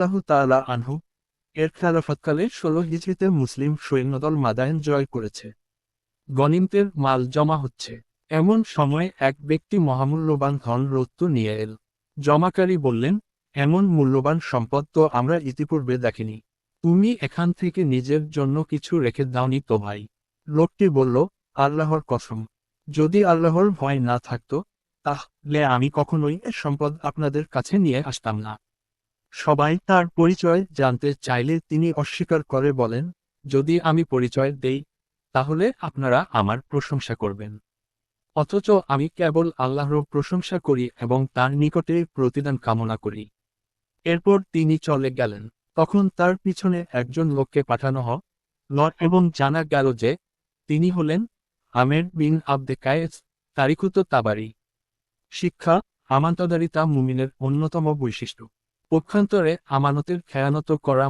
রাদিয়াল্লাহু তাআলা আনহু এর খেলাফতকালে ১৬ হিজরিতে মুসলিম সৈন্যদল মাদায়েন জয় করেছে। গনিমতের মাল জমা হচ্ছে। এমন সময় এক ব্যক্তি মহামূল্যবান ধন রত্ন নিয়ে এল। জমাকারী বললেন, এমন মূল্যবান সম্পদ তো আমরা ইতিপূর্বে দেখিনি। তুমি এখান থেকে নিজের জন্য কিছু রেখে দাওনি তো ভাই? লোকটি বলল, আল্লাহর কসম, যদি আল্লাহর ভয় না থাকতো তাহলে আমি কখনোই এ সম্পদ আপনাদের কাছে নিয়ে আসতাম না। সবাই তার পরিচয় জানতে চাইলে তিনি অস্বীকার করে বলেন, যদি আমি পরিচয় দেই তাহলে আপনারা আমার প্রশংসা করবেন, অথচ আমি কেবল আল্লাহর প্রশংসা করি এবং তার নিকটে প্রতিদান কামনা করি। এরপর তিনি চলে গেলেন। তখন তার পিছনে একজন লোককে পাঠানো হল এবং জানা গেল যে তিনি হলেন আমের বিন আবদে কায়েস, তারিখুত তাবারি। শিক্ষা: আমানতদারিতা মুমিনের অন্যতম বৈশিষ্ট্য। পক্ষান্তরে আমানতের খেয়ানত করা